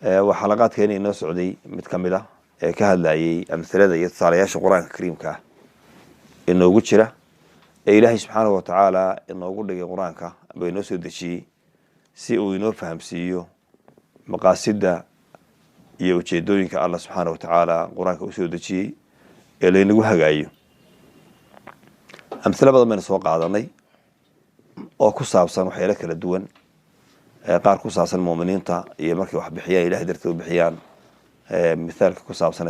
وحلقات كيني سعودي متكملة كهذا أمثلة يتصالياش القرآن الكريم إنه وجود شرة إلهي سبحانه وتعالى إنه وجود القرآن بينو سود شيء سيء إنه فهم سيء مقاصد يوجدون الله سبحانه وتعالى قرآن كوسود شيء اللي نقولها جايو أمثلة بعض من السواق عضني أو كوسابسان وحيلة كلا دوان قار كوسابسان المؤمنين iyo markii wax bixiyay ilaahay darteed bixiyaan mithaalka ku saabsan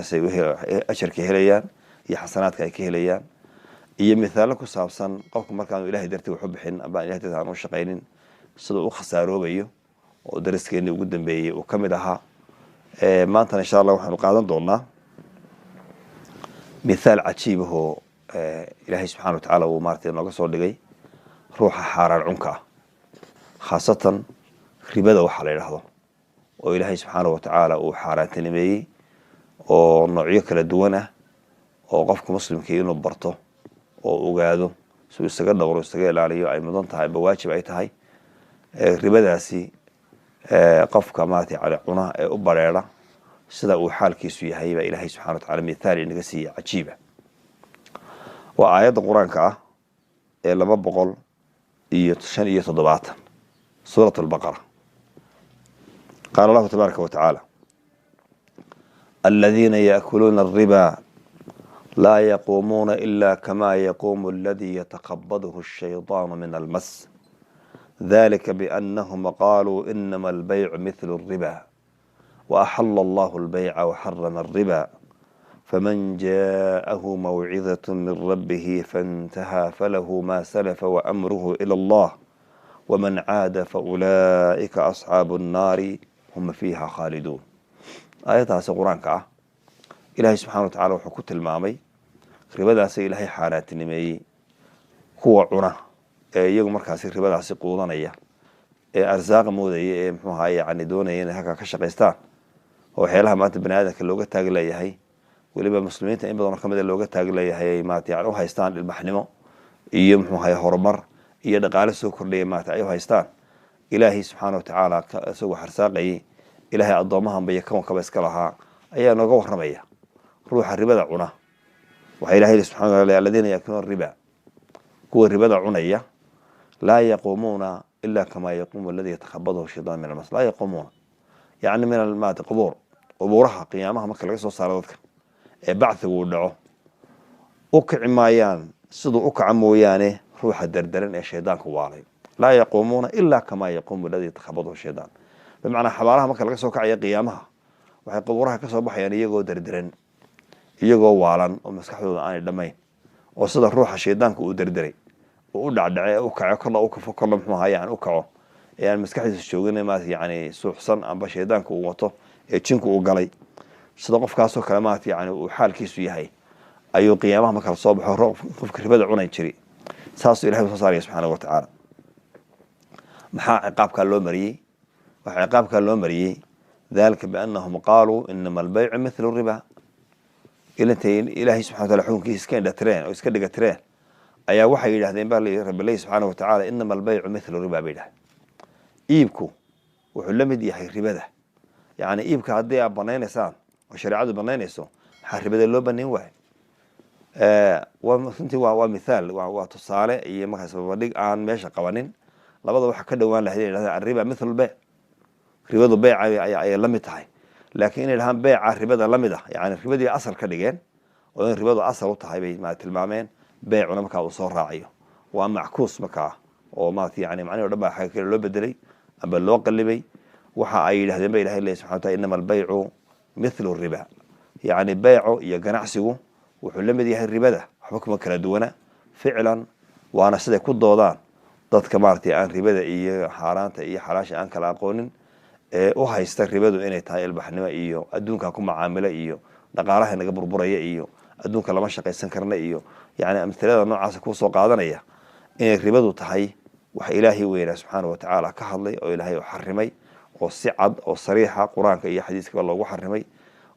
asharka helayaan iyo xasanaadka ay ka helayaan iyo mithaal ku saabsan qofka markaan ilaahay darteed wax u bixin aba ilaahay darteed aan u shaqeynin sida uu khasaarobayo oo dariskeena ugu dambeeyay oo kamid aha maanta insha Allah waxaan qaadan doonaa mithaal cajiib oo ilaahay subhanahu wa ta'ala uu maartay nooga soo dhigay ruuxa xaaraan cunka khaasatan ribada waxa la yiraahdo oo ilaahay subhanahu wa ta'ala uu xaaraantinimeeyay oo noocyo kala duwan ah oo qofka muslimka inuu barto oo ogaado soo isaga dhawro isaga ilaaliyo ay mudan tahay bawaajib ay tahay ribadaasi qofka maati cali cuna ee u bareera sida uu xaalkiisu yahay ba ilaahay subhanahu wa ta'ala mithaal inaga siiyo cajiiba waa aayada quraanka ah ee 257 suuratul baqara قال الله تبارك وتعالى الذين يأكلون الربا لا يقومون إلا كما يقوم الذي يتقبضه الشيطان من المس ذلك بأنهم قالوا إنما البيع مثل الربا وأحل الله البيع وحرم الربا فمن جاءه موعظة من ربه فانتهى فله ما سلف وأمره إلى الله ومن عاد فأولئك أصحاب النار هم فيها خالدون آياتها سقران كعه إلهي سبحانه وتعالى وحكوت المامي ربدا سي إلهي حالات نمي هو عنا يجو مركز ربدا سي قوضانية أرزاق مودي محوها يعني دوني هكا كشقيستان هو حيالها مات بني آدم اللوغة تاقلا يهي وليبا مسلمين تأين بدون رقم اللوغة تاقلا يهي مات يعني هايستان للمحنمو محوها هرمر دقال السوكر لي مات هايستان إلهي سبحانه وتعالى سوى حرساقي إلهي أضامهم بيكون كبس كلها أي نجوا رمية روح الربا عنا وإلهي سبحانه وتعالى الذين يأكلون الربا هو الربا عنية لا يقومون إلا كما يقوم الذي يتخبطه الشيطان من المس لا يقومون يعني من المات قبورها قيامها ما كان يسوى صارتك بعث ودعوه أكع مايان صدو أكع مويانه روح الدردرين الشيطان كوالي لا يقومون إلا كما يقوم الذي يتخبطه الشيطان بمعنى حبارها ما كان لقى كعيا قيامها waxay qabuuraha ka soo baxayaan iyagoo dardaran iyagoo waalan oo maskaxdooda aan dhamayn oo sida ruuxa sheedaanka uu dardaray oo u dhacdhacay oo kaco kala oo ka fokol muxuu hayaan u kaco ee aan maskaxdiisa joogin ma yaani suuxsan amba sheedaanka uu wato ee jinku uu galay sida qofkaas oo kale ma yaani uu xaalkiisu yahay ayuu qiyaamaha marka soo baxo qofka ribada cunay jiri saas ilaahay soo saaraya subhanahu wa ta'ala maxaa ciqaabka loo mariyay waxa ciqaabka loo mariyay ذلك بأنهم قالوا إنما البيع مثل الربا إلهي سبحانه وتعالى حكم كيس كان دترين أو يسكن دترين أي واحد يجهدين بالله رب الله سبحانه وتعالى إنما البيع مثل الربا بيده إيبكو وحلمد يحي ربا ده يعني إيبك عدي بنين إنسان وشريعة بنين إنسان حرب ده اللو بنين واحد ومثنتي ومثال وتصالة إيه ما حسب بديك عن ماشى قوانين لبض واحد كده وان له الربا مثل البيع ربا بيع أي لمتها لكن الهم بيع ربا لمده يعني ربا أصل كدجان وإن ربا أصل وطهي مع المعمين بيع ولا مكان وصار راعيه وأما عكوس مكان وما يعني معناه ربا حاجة كده لو بدري أما الوقت اللي بي وحا أي هذين بي الله سبحانه وتعالى إنما البيع مثل الربا يعني بيعه يجنعسه وحلم دي الربا ده حكم كلا دونا فعلا وأنا سيدا كود ضودان ضد كمارتي عن ربا ده إيه حارانته إيه حراش عن كلا قونن oo haysta ribadu inay tahay ilbaxnimo iyo adduunka ku macaamilo iyo dhaqaalaha naga burburaya iyo adduunka lama shaqaysan karna iyo yaani amthilada noocaas ku soo qaadanaya in ribadu tahay wax Ilaahay weeyna subhanahu wa ta'ala ka hadlay oo Ilaahay u xarimay oo si cad oo sariixa quraanka iyo xadiiska loogu xarimay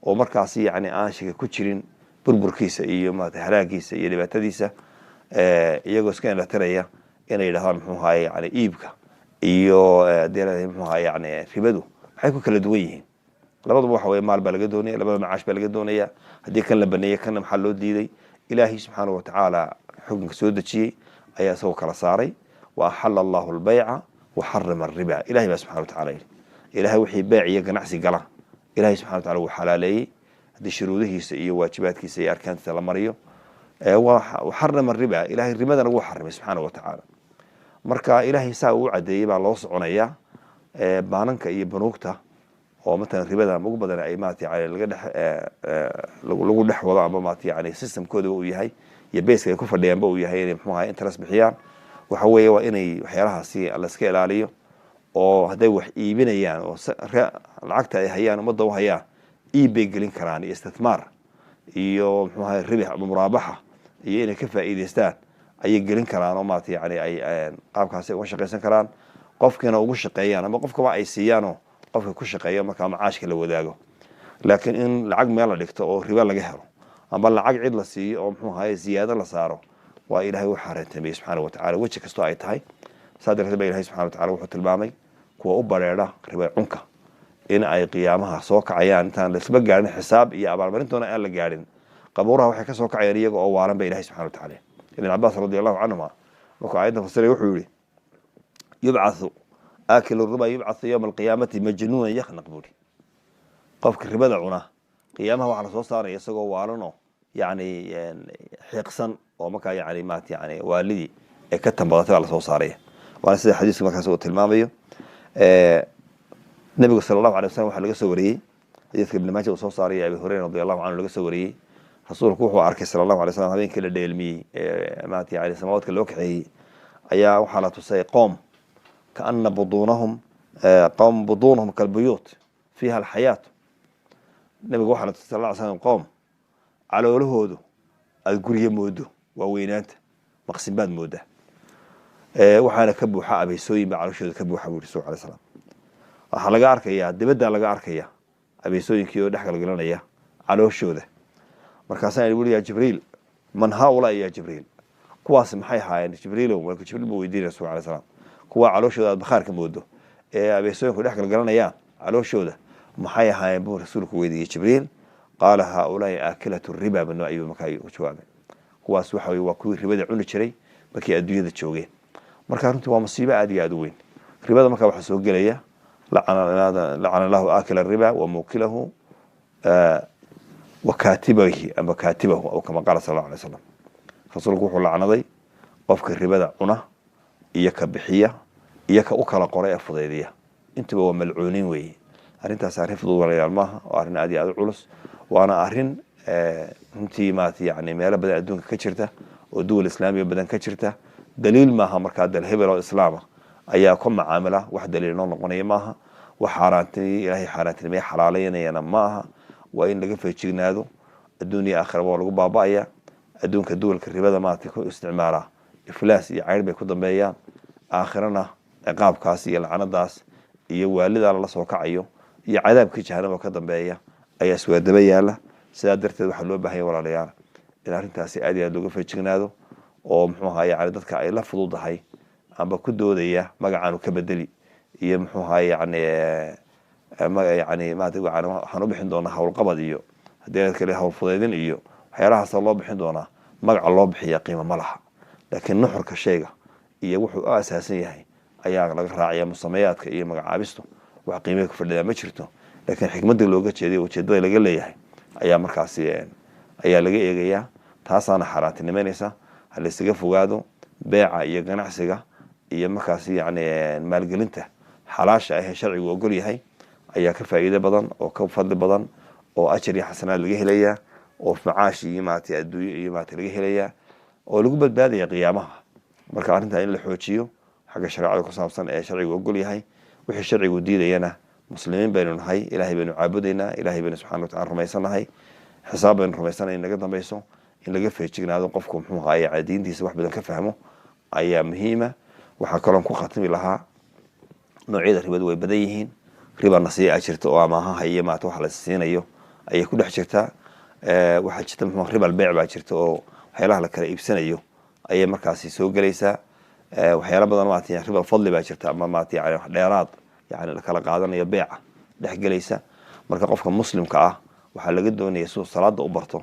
oo markaas yaani aan shaqo ku jirin burburkiisa iyo maad haraagiisa iyo dhibaatadiisa iyagoo iska la tiraya inay yiraahdaan muxuu haay yaani iibka iyo deeradii muxuu yaani ribadu waxay ku kala duwan yihiin labaduba waxa weeye maal baa laga doonaya, labada macaash baa laga doonaya. haddii kan la baneeyey kanna maxaa loo diiday? ilaahay subxaanahu watacaala xukunka soo dejiyey ayaa isagoo kala saaray. wa axala allahu albayca wa xarama ariba. ilahay baa subxana watacala yidhi ilahay wixii beec iyo ganacsi gala ilahay subxana watacala wuu xalaaleeyey haddii shuruudihiisa iyo waajibaadkiisa iyo arkaantiisa la mariyo. waxarama riba, ilahay ribadana wuu xarimay subxaana watacaala. marka ilahay saa uu cadeeyey baa loo soconaya. baananka iyo banuugta oo matalan ribada ugu badan ay maartay lagu dhex wado ama maartay yani systemkooda uu yahay iyo base ay ku fadhiyaanba uu yahay inay muxuu ahaa interest bixiyaan. waxa weeye waa inay waxyaalahaasi la iska ilaaliyo oo hadday wax iibinayaan oo lacagta ay hayaan ummadda u hayaan iib bay gelin karaan iyo istithmaar iyo muxuu ahaa ribix ama muraabaxa iyo inay ka faa'iidaystaan ayay gelin karaan oo maartay yani ay qaabkaasi uga shaqaysan karaan. qofkiina ugu shaqeeyaan ama qofkaba ay siiyaanoo qofka ku shaqeeyo markaa macaashka la wadaago. laakiin in lacag meel la dhigto oo riba laga helo ama lacag cid la siiyo oo muxuu ahaye ziyaado la saaro waa ilaahay u xaaraantamiyey subxaana watacala weji kastoo ay tahay. saa darteed ba ilahay subxana watacala wuxuu tilmaamay kuwa u bareedha riba cunka in ay qiyaamaha soo kacayaan intaan laisba gaarin xisaab iyo abaalmarintoona aan la gaadhin. qabuuraha waxay ka soo kacayaan iyaga oo waalan ba ilahay subxana watacala. ibn cabaas radi allahu canhuma markuu aayadda fasiray wuxuu yihi yubcathu aakilu riba yubcathu yowma alqiyaamati majnuunan yaknaq buuri. qofka ribada cuna qiyaamaha waxaa lasoo saaraya isagoo waalanoo yani xiiqsan oo markaa yani maarata yani waalidii ay ka tambadatay baa lasoo saaraya. waana sida xadiiska markaas uu tilmaamayo. nabigu sala allahu alay wasalam waxaa laga soo wariyey xadiiska ibn maaja uu soo saaraya abi hureyra radi allahu canhu laga soo wariyey. rasuulku wuxuu arkay sala allahu alay slam habeenkii la dheelmiyey maarata yani samaawaadka loo kaxeeyey ayaa waxaa la tusay qoom kaana buduunahum qowm buduunahum kalbuyuut fiiha alxayaat. nabigu waxaa la tusay sal ll ly slam qoom caloolahoodu aada gurye moodo waa weynaanta maqsin baad moodaa waxaana ka buuxa abeysooyin baa calooshooda ka buuxa buu yiri rasul alay slam. waxaa laga arkayaa dibaddaa laga arkaya abeysooyinkii oo dhex galgalanaya calooshooda. markaasaa wuli ya jibriil man haaulaa ya jibriil, kuwaas maxay ahaayeen jibriilow? marka jibriil buu weydiinaya rasul alay slam kuwa calooshooda aad bakhaarka moodo ee abeysooyinku dhex galgalanayaan calooshooda maxay ahaayeen buu rasuulku weydiiyey jibriil. qaala haaulaai aakilatu riba banu ayub markaa u jawaabay kuwaas waxa weye waa kuwii ribada cuni jiray markay adduunyada joogeen. marka runtii waa musiibo aad iyo aad u weyn. ribada markaa waxaa soo gelaya lacana lahu aakila riba wa muukilahu wa kaatibahi ama kaatibahu aw kama qaala sal allahu alay slam. rasuulku wuxuu lacnaday qofka ribada cuna iyo ka bixiya iyo ka u kala qoray ee fudaydiya. intuba waa malcuuniin weeye. arrintaas arrin fudud walayaal maaha. waa arrin aad iyo aad u culus. waana arrin runtii maarata yani meelo badan adduunka ka jirta oo duwal islaamiya badan ka jirta. daliil maaha markaa dal hebel oo islaama ayaa ku macaamila wax daliil noo noqonaya maaha. wax xaaraantiniyo ilaahay xaaraantinimaya xalaalaynayana ma aha. waa in laga feejignaado. adduuniya aakhiraba waa lagu baaba'aya. adduunka duwalka ribada maarata ku isticmaalaa iflaas iyo cayr bay ku dambeeyaan. aakhirana ciqaabkaas iyo lacanadaas iyo waalidaa lala soo kacayo iyo cadaabkii jahanaba ka dambeeya ayaa iswaadaba yaala. sidaa darteed waxaa loo baahanya walaalayaal in arrintaasi aad iyo aad looga feejignaado oo muxuu ahaa yani dadka ay la fududahay amba ku doodaya magacaanu ka bedeli iyo muxuu ahaa yani maarata waxaan u bixin doonaa howlqabad iyo haddii kale howl fudeydin iyo waxyaalahaasa loo bixin doonaa. magaca loo bixiya qiimo ma laha. laakiin nuxurka shayga iyo wuxuu u asaasan yahay ayaa laga raacaya. musameyaadka iyo magacaabistu wax qiimay ku fadhidaa ma jirto. laakiin xikmadda looga jeeday ujeedada laga leeyahay ayaa markaasi ayaa laga eegayaa. taasaana xaaraantinimaynaysa. ha laysaga fogaado beeca iyo ganacsiga iyo markaasi yani maalgelinta xalaasha ah ee sharcigu ogol yahay ayaa ka faa'iido badan oo ka fadli badan oo ajar iyo xasanaad laga helayaa oo macaash iyo maarata adduunyo iyo maarata laga helayaa oo lagu badbaadaya qiyaamaha. marka arrintaa in la xoojiyo xagga shareecada ku saabsan ee sharcigu ogol yahay. wixii sharcigu diidayana muslimiin baynu nahay. ilaahay baynu caabudaynaa. ilaahay baynu subxana watacala rumaysanahay. xisaab baynu rumaysanay in naga dambayso. in laga feejignaado qofku muxuu ahaye diintiisa wax badan ka fahmo ayaa muhiima. waxaa kaloon ku khatimi lahaa noocyada ribadu way badan yihiin. riba nasiica jirta oo amaahaha iyo maarata wax la siinayo ayay ku dhex jirtaa. waxaa jirta muxuu riba albeec baa jirta oo waxyaalaha la kala iibsanayo ayay markaasi soo gelaysaa. waxyaala badan maarata riba fadli baa jirta ama maarata yani wax dheeraad yani la kala qaadanayo beeca dhex gelaysa. marka qofka muslimka ah waxaa laga doonaya siduu salaada u barto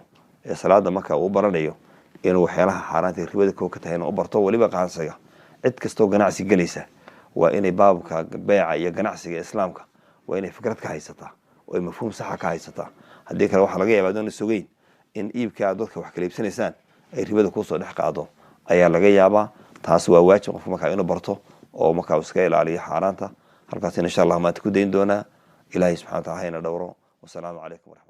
ee salaada marka uu baranayo inuu waxyaalaha xaaraanta ribada koo ka tahay inuu u barto waliba qaansiga cid kastoo ganacsi gelaysa waa inay baabka beeca iyo ganacsiga islaamka waa inay fikrad ka haysataa oo ay mafhuum saxa ka haysataa haddii kale waxaa laga yaabaa doona sugeyn in iibka dadka wax kala iibsanaysaan ay ribada kusoo dhex qaado ayaa laga yaabaa taas waa waajib qofka markaa inuu barto oo markaa iska ilaaliyo xaaraanta halkaas insha allah maanta ku dayn doonaa ilaahay subxana wa taala hayna dhowro wasalaamu calaykum waraxmat